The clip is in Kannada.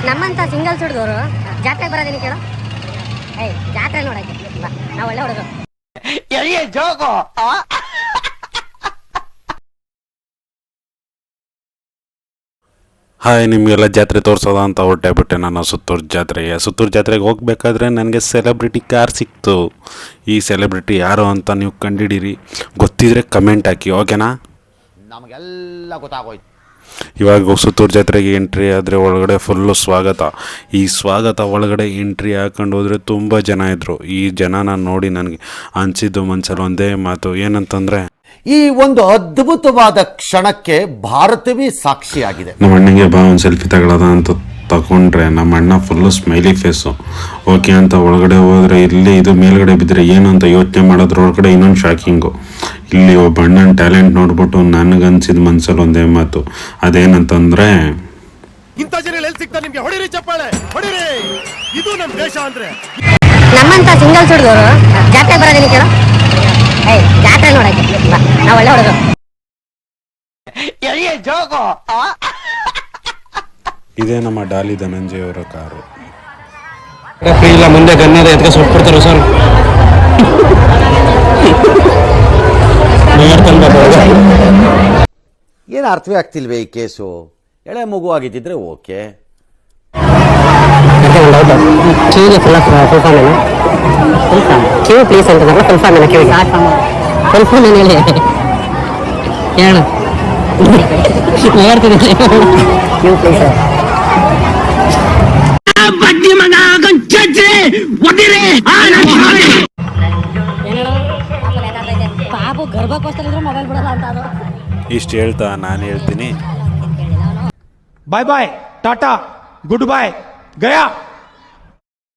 ನಮ್ಮಂತ ಸಿಂಗಲ್ಸ್ ಹುಡುಗರು ಜಾತ್ರೆಗೆ ಬರೋದೇನು ಕೇಳೋ? ಜಾತ್ರೆ ನೋಡಕ್ಕೆ ನಾವು ಒಳ್ಳೆ ಹುಡುಗರು. ಹಾಯ್, ನಿಮಗೆಲ್ಲ ಜಾತ್ರೆ ತೋರಿಸೋದ ಅಂತ ಹೊರಟೆ ಬಿಟ್ಟೆ ನಾನು ಸುತ್ತೂರು ಜಾತ್ರೆಗೆ ಹೋಗ್ಬೇಕಾದ್ರೆ ನನಗೆ ಸೆಲೆಬ್ರಿಟಿ ಕಾರ್ ಸಿಕ್ತು. ಈ ಸೆಲೆಬ್ರಿಟಿ ಯಾರು ಅಂತ ನೀವು ಕಂಡಿಡೀರಿ, ಗೊತ್ತಿದ್ರೆ ಕಮೆಂಟ್ ಹಾಕಿ, ಓಕೆನಾ? ನಮಗೆಲ್ಲ ಗೊತ್ತಾಗೋಯ್ತು. ಇವಾಗ ಸುತ್ತೂರು ಜಾತ್ರೆಗೆ ಎಂಟ್ರಿ ಆದರೆ ಒಳಗಡೆ ಫುಲ್ಲು ಸ್ವಾಗತ. ಈ ಸ್ವಾಗತ ಒಳಗಡೆ ಎಂಟ್ರಿ ಹಾಕೊಂಡು ಹೋದರೆ ತುಂಬ ಜನ ಇದ್ದರು. ಈ ಜನನ ನೋಡಿ ನನಗೆ ಅನಿಸಿದ್ದು ಮನಸ್ಸಲ್ಲಿ ಒಂದೇ ಮಾತು, ಏನಂತಂದರೆ ಈ ಒಂದು ಅದ್ಭುತವಾದ ಕ್ಷಣಕ್ಕೆ ಭಾರತವೇ ಸಾಕ್ಷಿಯಾಗಿದೆ. ನಮ್ಮ ಅಣ್ಣಂಗೆ ಒಂದು ಸೆಲ್ಫಿ ತಗೊಳ್ಳೋದ ಅಂತ ತಗೊಂಡ್ರೆ ನಮ್ಮ ಅಣ್ಣ ಫುಲ್ಲು ಸ್ಮೈಲಿ ಫೇಸು. ಓಕೆ ಅಂತ ಒಳಗಡೆ ಹೋದರೆ ಇಲ್ಲಿ ಇದು ಮೇಲ್ಗಡೆ ಬಿದ್ದರೆ ಏನು ಅಂತ ಯೋಚನೆ ಮಾಡೋದ್ರೊಳಗಡೆ ಇನ್ನೊಂದು ಶಾಕಿಂಗು. ಇಲ್ಲಿ ಒಬ್ಬ ಅಣ್ಣನ ಟ್ಯಾಲೆಂಟ್ ನೋಡ್ಬಿಟ್ಟು ನನಗನ್ಸಿದ ಮನ್ಸಲ್ಲಿ ಒಂದೇ ಮಾತು, ಅದೇನಂತಂದರೆ ಇಂಥ ಜನ ಎಲ್ಲಿ ಸಿಗ್ತಾರೆ ನಿಮ್ಗೆ? ಹೊಡಿರಿ ಚಪ್ಪಾಳೆ, ಹೊಡಿರಿ. ಇದು ನಮ್ಮ ದೇಶ ಅಂದ್ರೆ. ನಮ್ಮಂತ ಸಿಂಗಲ್ಸ್ ಹುಡುಗರು ಜಾತ್ರೆಗೆ ಬರೋದೇನು ಕೇಳೋ? ಜಾತ್ರೆ ನೋಡಕ್ಕೆ ನಾವು ಒಳ್ಳೆ ಹುಡುಗರು. ಇದೇ ನಮ್ಮ ಡಾಲಿ ಧನಂಜಯ ಅವರ ಕಾರು. ಇಲ್ಲ ಮುಂದೆ ಗನ್ನದ ಎತ್ಕ ಸುಟ್ಬಿಡ್ತಾರೆ ಸರ್. ಏನು ಅರ್ಥವೇ ಆಗ್ತಿಲ್ವೇ ಈ ಕೇಸು? ಎಳೆ ಮಗು ಆಗಿದ್ದಿದ್ರೆ ಓಕೆ. ಕಿವಿಗೆ ಫುಲ್ ಫಾರ್ಮ್ ಏನು? ಕಿವಿ ಪ್ಲೀಸ್ ಅಂತಂದ್ರೆ ಫುಲ್ ಫಾರ್ಮ್ ಏನು? ಕಿವಿಗೆ ಫುಲ್ ಫಾರ್ಮ್ ಏನು ಹೇಳಿ ಹೇಳು. ಹೇಳ್ತೀನಿ ಕಿವಿ ಪ್ಲೀಸ್. ಪಾಪು ಗರ್ಭಕೋಸ್ತಲಿದ್ರು ಮೊಬೈಲ್ ಬಿಡಲ್ಲ ಅಂತ ಅದು. ಇಷ್ಟು ಹೇಳ್ತಾ ನಾನು ಹೇಳ್ತೀನಿ, ಬಾಯ್ ಬಾಯ್, ಟಾಟಾ, ಗುಡ್ ಬಾಯ್, ಗಯಾ.